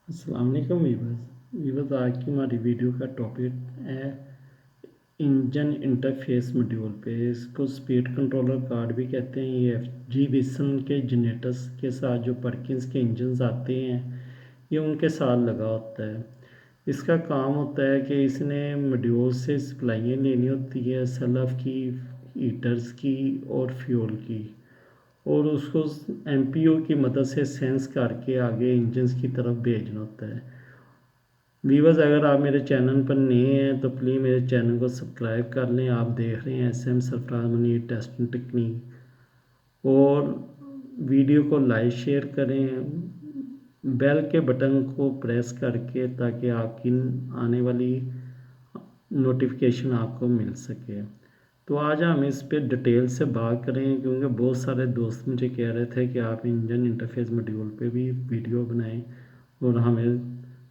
अस्सलाम वालेकुम वीवर्स आज की हमारी वीडियो का टॉपिक है इंजन इंटरफेस मॉड्यूल पे। इसको स्पीड कंट्रोलर कार्ड भी कहते हैं। ये जी विसन के जनरेटर्स के साथ जो पर्किंस के इंजन्स आते हैं ये उनके साथ लगा होता है। इसका काम होता है कि इसने मॉड्यूल से सप्लाइयाँ लेनी होती है सल्फ की, हीटर्स की और फ्यूल की, और उसको एमपीओ की मदद से सेंस करके आगे इंजन्स की तरफ भेजना होता है। वीवर्स अगर आप मेरे चैनल पर नए हैं तो प्लीज़ मेरे चैनल को सब्सक्राइब कर लें। आप देख रहे हैं SM Sarfaraz money testing technique, और वीडियो को लाइक शेयर करें, बेल के बटन को प्रेस करके, ताकि आपकी आने वाली नोटिफिकेशन आपको मिल सके। तो आज हम इस पे डिटेल से बात करें, क्योंकि बहुत सारे दोस्त मुझे कह रहे थे कि आप इंजन इंटरफेस मॉड्यूल पे भी वीडियो बनाएं और हमें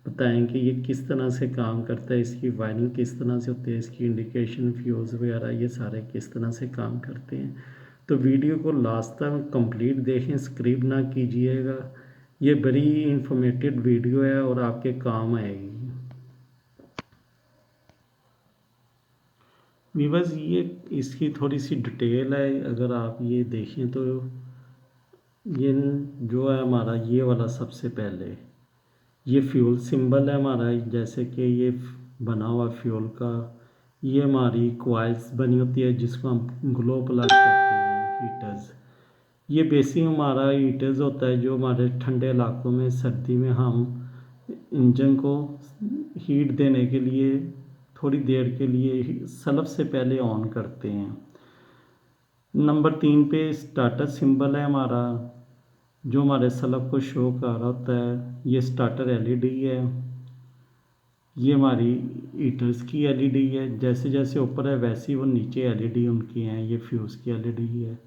बताएं कि ये किस तरह से काम करता है, इसकी वायरिंग किस तरह से होती है, इसकी इंडिकेशन फ्यूज़ वगैरह ये सारे किस तरह से काम करते हैं। तो वीडियो को लास्ट तक कंप्लीट देखें, स्क्रिप ना कीजिएगा। ये बड़ी इंफॉर्मेटिव वीडियो है और आपके काम आएगी। वीवर्स ये इसकी थोड़ी सी डिटेल है, अगर आप ये देखें तो ये जो है हमारा ये वाला सबसे पहले ये फ्यूल सिंबल है हमारा, जैसे कि ये बना हुआ फ्यूल का। ये हमारी क्वाइल्स बनी होती है जिसको हम ग्लो प्लग कहते हैं, हीटर्स। ये बेसिक हमारा हीटर्स होता है जो हमारे ठंडे इलाकों में सर्दी में हम इंजन को हीट देने के लिए थोड़ी देर के लिए सल्फ से पहले ऑन करते हैं। नंबर 3 पे स्टार्टर सिंबल है हमारा, जो हमारे सल्फ को शो कर रहा होता है। ये स्टार्टर एलईडी है। ये हमारी हीटर्स की एलईडी है, जैसे जैसे ऊपर है वैसे ही वो नीचे एलईडी उनकी हैं। ये फ्यूज़ की एलईडी है।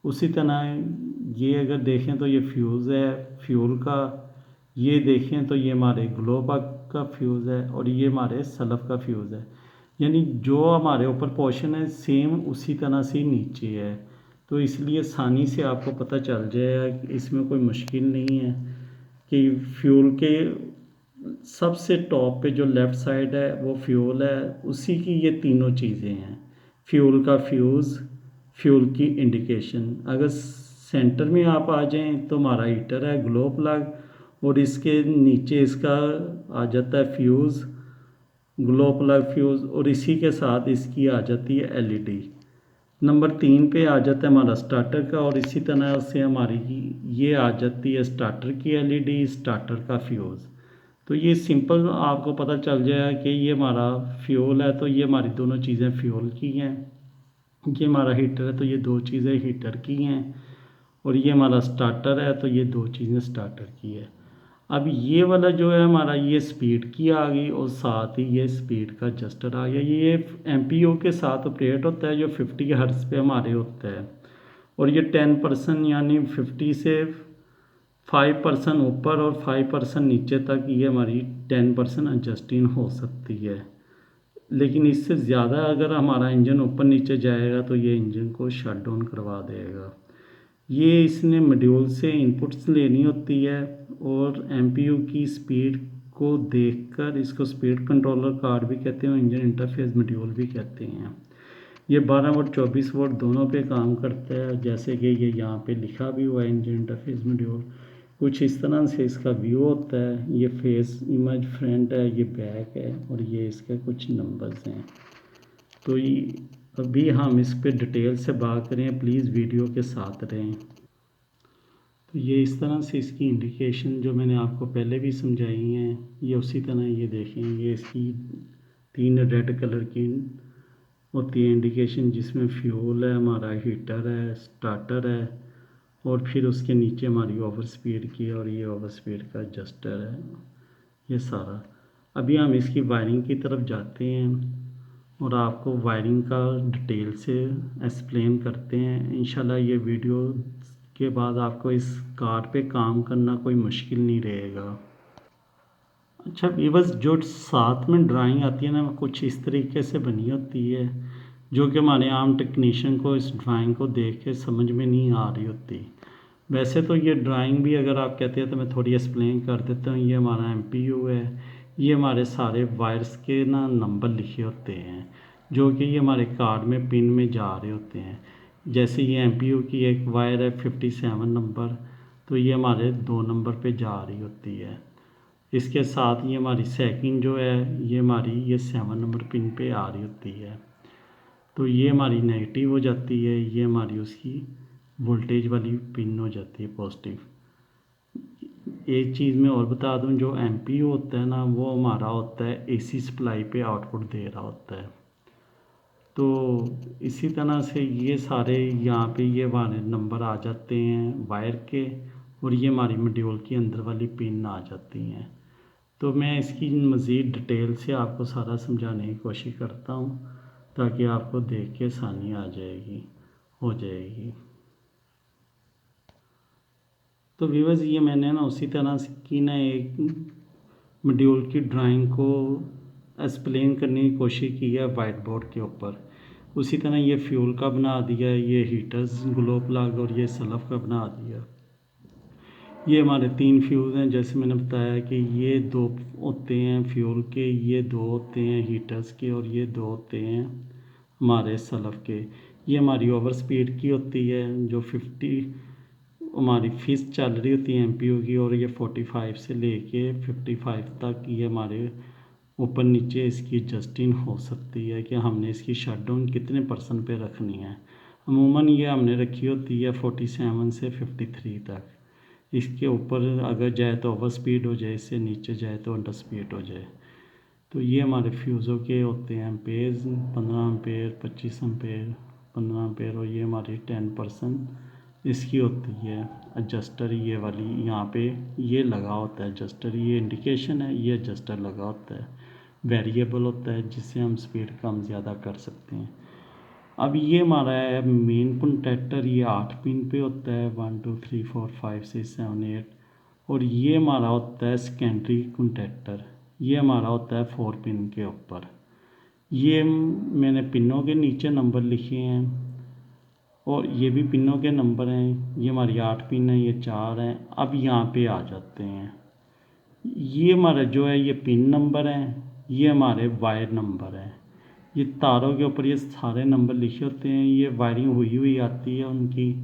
उसी तरह ये अगर देखें तो ये फ्यूज़ है फ्यूल का। ये देखें तो ये हमारे ग्लो बल्ब का फ्यूज़ है, और ये हमारे सल्फ का फ्यूज़ है। यानी जो हमारे ऊपर पोर्शन है सेम उसी तरह से नीचे है। तो इसलिए आसानी से आपको पता चल जाएगा कि इसमें कोई मुश्किल नहीं है कि फ्यूल के सबसे टॉप पे जो लेफ़्ट साइड है वो फ्यूल है, उसी की ये तीनों चीज़ें हैं। फ्यूल का फ्यूज़, फ्यूल की इंडिकेशन। अगर सेंटर में आप आ जाएं तो हमारा हीटर है ग्लो प्लग, और इसके नीचे इसका आ जाता है फ्यूज़, ग्लो प्लग फ्यूज़, और इसी के साथ इसकी आ जाती है एलईडी। नंबर 3 पे आ जाता है हमारा स्टार्टर का, और इसी तरह से हमारी ये आ जाती है स्टार्टर की एलईडी, स्टार्टर का फ्यूज़। तो ये सिंपल आपको पता चल जाएगा कि ये हमारा फ्यूल है तो ये हमारी दोनों चीज़ें फ्यूल की हैं। ये हमारा हीटर है तो ये दो चीज़ें हीटर की हैं, और ये हमारा स्टार्टर है तो ये दो चीज़ें स्टार्टर की है। अब ये वाला जो है हमारा ये स्पीड की आ गई, और साथ ही ये स्पीड का एडजस्टर आ गया। ये एमपीओ के साथ ऑपरेट होता है जो 50 हर्ट्ज़ पे हमारे होता है, और ये 10% यानी 50 से 5% ऊपर और 5% नीचे तक ये हमारी 10% एडजस्टिंग हो सकती है। लेकिन इससे ज़्यादा अगर हमारा इंजन ऊपर नीचे जाएगा तो ये इंजन को शट डाउन करवा देगा। ये इसने मॉड्यूल से इनपुट्स लेनी होती है, और एमपीयू की स्पीड को देखकर इसको स्पीड कंट्रोलर कार्ड भी कहते हैं, इंजन इंटरफेस मॉड्यूल भी कहते हैं। ये 12 वोल्ट 24 वोल्ट दोनों पे काम करता है, जैसे कि ये यहाँ पे लिखा भी हुआ है इंजन इंटरफेस मॉड्यूल। कुछ इस तरह से इसका व्यू होता है। ये फेस इमेज फ्रंट है, ये बैक है, और ये इसके कुछ नंबर्स हैं। तो ये अभी हम इस पे डिटेल से बात करें, प्लीज़ वीडियो के साथ रहें। तो ये इस तरह से इसकी इंडिकेशन जो मैंने आपको पहले भी समझाई हैं, ये उसी तरह ये देखें। ये इसकी 3 रेड कलर की होती है इंडिकेशन, जिसमें फ्यूल है, हमारा हीटर है, स्टार्टर है, और फिर उसके नीचे हमारी ओवर स्पीड की, और ये ओवर स्पीड का एडजस्टर है, ये सारा। अभी हम इसकी वायरिंग की तरफ जाते हैं और आपको वायरिंग का डिटेल से एक्सप्लेन करते हैं। इंशाल्लाह ये वीडियो के बाद आपको इस कार पे काम करना कोई मुश्किल नहीं रहेगा। अच्छा वीवर्स, जो साथ में ड्राइंग आती है ना, वो कुछ इस तरीके से बनी होती है, जो कि हमारे आम टेक्नीशियन को इस ड्राइंग को देख के समझ में नहीं आ रही होती। वैसे तो ये ड्राइंग भी अगर आप कहते हैं तो मैं थोड़ी एक्सप्लेन कर देता हूँ। ये हमारा एमपीयू है, ये हमारे सारे वायर्स के ना नंबर लिखे होते हैं जो कि ये हमारे कार्ड में पिन में जा रहे होते हैं। जैसे ये एमपीयू की एक वायर है 57 नंबर, तो ये हमारे 2 नंबर पे जा रही होती है। इसके साथ ये हमारी सेकंड जो है ये हमारी ये 7 नंबर पिन पे आ रही होती है, तो ये हमारी नेगेटिव हो जाती है, ये हमारी उसकी वोल्टेज वाली पिन हो जाती है पॉजिटिव। एक चीज़ मैं और बता दूं, जो एमपीयू होता है ना वो हमारा होता है एसी सप्लाई पे आउटपुट दे रहा होता है। तो इसी तरह से ये सारे यहाँ पे ये हमारे नंबर आ जाते हैं वायर के, और ये हमारी मॉड्यूल के अंदर वाली पिन आ जाती हैं। तो मैं इसकी मज़ीद डिटेल से आपको सारा समझाने की कोशिश करता हूँ ताकि आपको देख के आसानी आ जाएगी, हो जाएगी। तो व्यूअर्स ये मैंने ना उसी तरह से की ना एक मॉड्यूल की ड्राइंग को एक्सप्लेन करने की कोशिश की है वाइट बोर्ड के ऊपर। उसी तरह ये फ्यूल का बना दिया, ये हीटर्स ग्लो प्लग और ये सल्फ का बना दिया। ये हमारे 3 फ्यूज़ हैं, जैसे मैंने बताया कि ये 2 होते हैं फ्यूल के, ये 2 होते हैं हीटर्स के और ये 2 होते हैं हमारे सल्फ के। ये हमारी ओवर स्पीड की होती है जो 50 हमारी फीस चल रही होती है एमपीयू की, और ये 45 से लेके 55 तक ये हमारे ऊपर नीचे इसकी एडजस्टिंग हो सकती है कि हमने इसकी शटडाउन कितने % पे रखनी है। अमूमन ये हमने रखी होती है 47 से 53 तक। इसके ऊपर अगर जाए तो ओवर स्पीड हो जाए, इससे नीचे जाए तो अंडर स्पीड हो जाए। तो ये हमारे फ्यूज़ों के होते हैं एम्पेयर, 15 एम्पेयर, 25 एम्पेयर, 15 एम्पेयर, और ये हमारी 10% इसकी होती है एडजस्टर। ये वाली यहाँ पे ये लगा होता है एडजस्टर, ये इंडिकेशन है, ये एडजस्टर लगा होता है, वेरिएबल होता है जिससे हम स्पीड कम ज़्यादा कर सकते हैं। अब ये हमारा है मेन कंटेक्टर, ये 8 पिन पे होता है, 1 2 3 4 5 6 7 8। और ये हमारा होता है सेकेंडरी कंटेक्टर, ये हमारा होता है 4 पिन के ऊपर। ये मैंने पिनों के नीचे नंबर लिखे हैं और ये भी पिनों के नंबर हैं। ये हमारी 8 पिन है, ये 4 हैं। अब यहाँ पे आ जाते हैं, ये हमारा जो है ये पिन नंबर है, ये हमारे वायर नंबर हैं। ये तारों के ऊपर ये सारे नंबर लिखे होते हैं, ये वायरिंग हुई हुई आती है उनकी।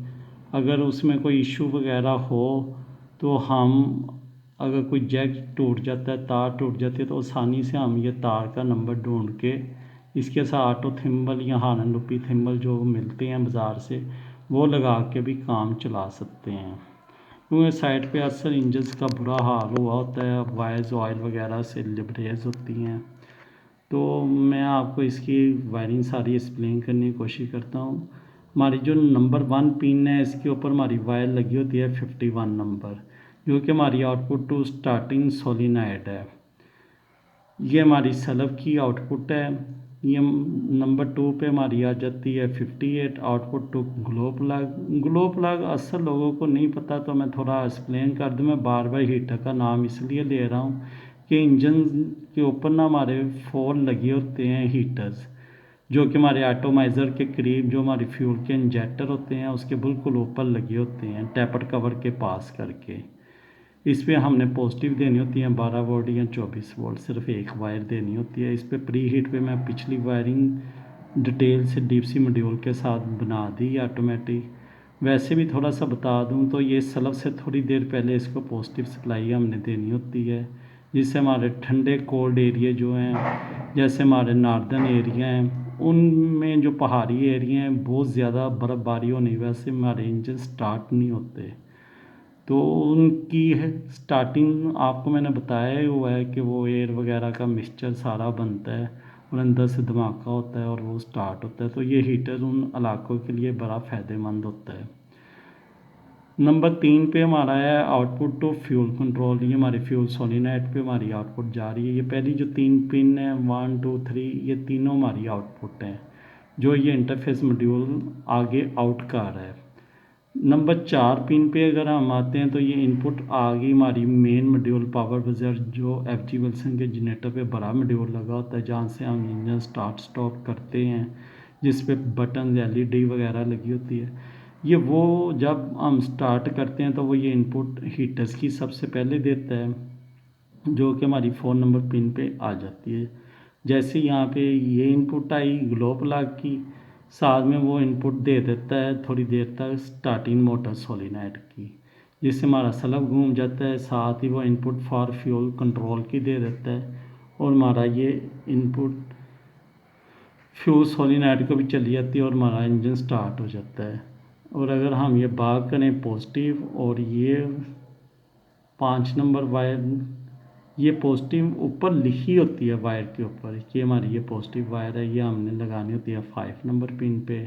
अगर उसमें कोई इशू वगैरह हो तो हम अगर कोई जैक टूट जाता है, तार टूट जाती है, तो आसानी से हम ये तार का नंबर ढूंढ के इसके साथ ऑटो थिम्बल या हारन लुपी थिम्बल जो मिलते हैं बाज़ार से, वो लगा के भी काम चला सकते हैं। क्योंकि साइड पे अक्सर इंजन का बुरा हाल हुआ होता है, वायर्स ऑयल वगैरह से लिबरेज होती हैं। तो मैं आपको इसकी वायरिंग सारी एक्सप्लेन करने की कोशिश करता हूँ। हमारी जो नंबर 1 पिन है इसके ऊपर हमारी वायर लगी होती है 51 नंबर, जो कि हमारी आउटपुट टू स्टार्टिंग सोलिनॉइड है। ये हमारी सल्फ की आउटपुट है। ये नंबर 2 पे हमारी आ जाती है 58 output to glow plug. Glow plug अक्सर लोगों को नहीं पता, तो मैं थोड़ा एक्सप्लेन कर दूँ। मैं बार बार हीटर का नाम इसलिए ले रहा हूँ कि इंजन के ऊपर ना हमारे 4 लगे होते हैं हीटर्स, जो कि हमारे एटोमाइज़र के करीब, जो हमारे फ्यूल के इंजेक्टर होते हैं उसके बिल्कुल ऊपर लगे होते हैं टैपर कवर के पास करके। इस पर हमने पॉजिटिव देनी होती है 12 वोल्ट या 24 वोल्ट, सिर्फ एक वायर देनी होती है। इस पर प्री हीट पे मैं पिछली वायरिंग डिटेल से डीप सी मॉड्यूल के साथ बना दी ऑटोमेटिक। वैसे भी थोड़ा सा बता दूं तो ये सल्फ से थोड़ी देर पहले इसको पॉजिटिव सप्लाई हमने देनी होती है, जिससे हमारे ठंडे कोल्ड एरिया जो हैं, जैसे हमारे नॉर्दर्न एरिया हैं, उनमें जो पहाड़ी एरिया हैं बहुत ज़्यादा बर्फ़बारी होने की वजह से हमारे इंजन स्टार्ट नहीं होते। तो उनकी है स्टार्टिंग आपको मैंने बताया ही हुआ है कि वो एयर वगैरह का मिक्सचर सारा बनता है और अंदर से धमाका होता है और वो स्टार्ट होता है। तो ये हीटर उन इलाकों के लिए बड़ा फ़ायदेमंद होता है। नंबर 3 पे हमारा है आउटपुट टू फ्यूल कंट्रोल। ये हमारी फ्यूल सोलिनॉइड पे हमारी आउटपुट जा रही है। ये पहली जो 3 पिन है 1 2 3, ये तीनों हमारी आउटपुट हैं जो ये इंटरफेस मॉड्यूल आगे आउट कर रहा है। नंबर 4 पिन पे अगर हम आते हैं तो ये इनपुट आ गई हमारी मेन मॉड्यूल पावर बजर, जो FG विल्सन के जनरेटर पे बड़ा मॉड्यूल लगा होता है, जहाँ से हम इंजन स्टार्ट स्टॉप करते हैं, जिस पे बटन LED वगैरह लगी होती है। ये वो जब हम स्टार्ट करते हैं तो वो ये इनपुट हीटर्स की सबसे पहले देता है, जो कि हमारी फ़ोन नंबर पिन पे आ जाती है। जैसे यहाँ पे ये इनपुट आई ग्लो प्लग की, साथ में वो इनपुट दे देता है थोड़ी देर तक स्टार्टिंग मोटर सोलिनॉइड की, जिससे हमारा सलब घूम जाता है। साथ ही वो इनपुट फॉर फ्यूल कंट्रोल की दे देता है और हमारा ये इनपुट फ्यूल सोलिनॉइड को भी चली जाती है और हमारा इंजन स्टार्ट हो जाता है। और अगर हम ये बात करें पॉजिटिव, और ये 5 नंबर वायर, ये पॉजिटिव ऊपर लिखी होती है वायर के ऊपर कि हमारी ये पॉजिटिव वायर है, ये हमने लगानी होती है 5 नंबर पिन पे,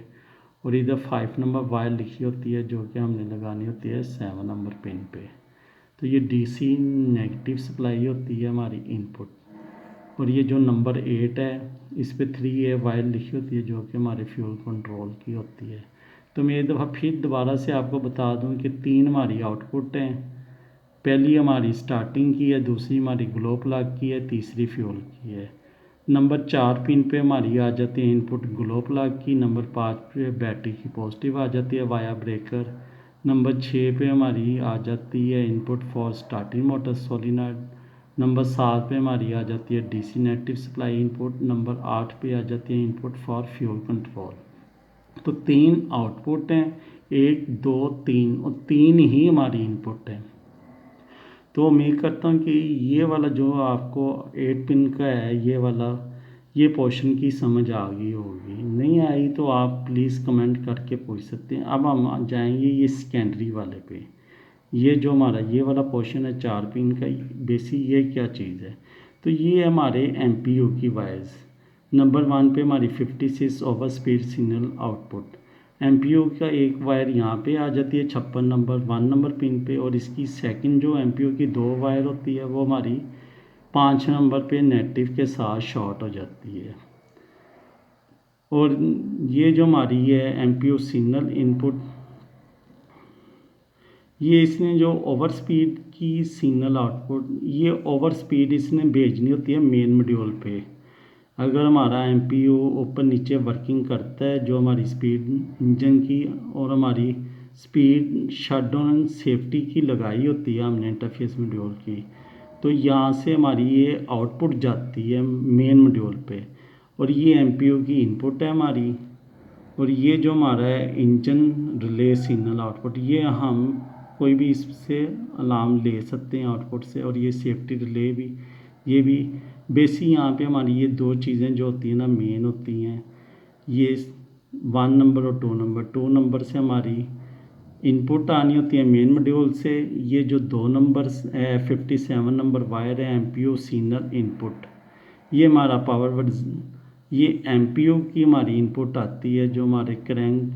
और इधर 5 नंबर वायर लिखी होती है जो कि हमने लगानी होती है 7 नंबर पिन पे। तो ये डीसी नेगेटिव सप्लाई होती है हमारी इनपुट। और ये जो नंबर 8 है इस पे 3A वायर लिखी होती है जो कि हमारे फ्यूल कंट्रोल की होती है। तो मैं एक दफ़ा फिर दोबारा से आपको बता दूं कि 3 हमारी आउटपुट हैं। पहली हमारी स्टार्टिंग की है, दूसरी हमारी ग्लो प्लग की है, तीसरी फ्यूल की है। नंबर 4 पिन पे हमारी आ जाती है इनपुट ग्लो प्लग की। नंबर 5 पे बैटरी की पॉजिटिव आ जाती है वाया ब्रेकर। नंबर 6 पे हमारी आ जाती है input for starting motor solenoid. Number 7 पे हमारी आ जाती है DC negative supply input. Number 8 पे आ जाती है इनपुट फॉर फ्यूल कंट्रोल। तो 3 आउटपुट हैं, 1 2 3, और 3 ही हमारी इनपुट है। तो उम्मीद करता हूँ कि ये वाला जो आपको 8 पिन का है ये वाला, ये पोर्शन की समझ आ गई होगी। नहीं आई तो आप प्लीज़ कमेंट करके पूछ सकते हैं। अब हम जाएंगे ये सेकेंडरी वाले पे। ये जो हमारा ये वाला पोर्शन है 4 पिन का, बेसिक ये क्या चीज़ है। तो ये हमारे एमपीयू की वायर्स। नंबर 1 पे हमारी 56 over speed signal output. MPU का एक वायर यहाँ पे आ जाती है 56 नंबर 1 नंबर पिन पे, और इसकी सेकंड जो एमपीयू की 2 वायर होती है वो हमारी 5 नंबर पे नेगेटिव के साथ शॉर्ट हो जाती है। और ये जो हमारी है एमपीयू सिग्नल इनपुट, ये इसने जो ओवर स्पीड की सिग्नल आउटपुट, ये ओवर स्पीड इसने भेजनी होती है मेन मॉड्यूल पे। अगर हमारा एमपीयू ऊपर नीचे वर्किंग करता है, जो हमारी स्पीड इंजन की और हमारी स्पीड शटडाउन सेफ्टी की लगाई होती है हमने इंटरफेस मॉड्यूल की, तो यहाँ से हमारी ये आउटपुट जाती है मेन मॉड्यूल पे, और ये एमपीयू की इनपुट है हमारी। और ये जो हमारा है इंजन रिले सिग्नल आउटपुट, ये हम कोई भी इससे अलार्म ले सकते हैं आउटपुट से। और ये सेफ्टी रिले भी, ये भी बेसिक यहाँ पे हमारी ये 2 चीज़ें जो होती हैं ना मेन होती हैं, ये 1 नंबर और 2 नंबर। 2 नंबर से हमारी इनपुट आनी होती है मेन मॉड्यूल से। ये जो 2 नंबर 57 नंबर वायर है एमपीयू सिग्नल इनपुट, ये हमारा पावर, ये एमपीयू की हमारी इनपुट आती है जो हमारे क्रैंक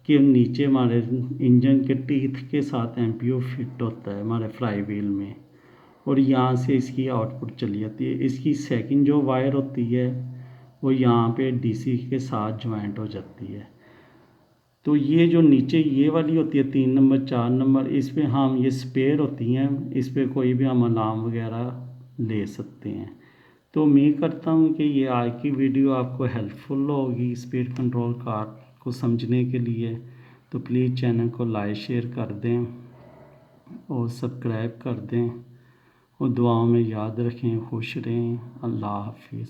के नीचे हमारे इंजन के टीथ के साथ एमपीयू फिट होता है हमारे फ्लाई व्हील में, और यहाँ से इसकी आउटपुट चली जाती है। इसकी सेकंड जो वायर होती है वो यहाँ पे डीसी के साथ ज्वाइंट हो जाती है। तो ये जो नीचे ये वाली होती है 3 नंबर 4 नंबर, इस पर हम ये स्पेयर होती हैं, इस पर कोई भी हम अलार्म वगैरह ले सकते हैं। तो उम्मीद करता हूँ कि ये आज की वीडियो आपको हेल्पफुल होगी स्पीड कंट्रोल कार्ड को समझने के लिए। तो प्लीज़ चैनल को लाइक शेयर कर दें और सब्सक्राइब कर दें, और दुआओं में याद रखें। खुश रहें। अल्लाह हाफिज़।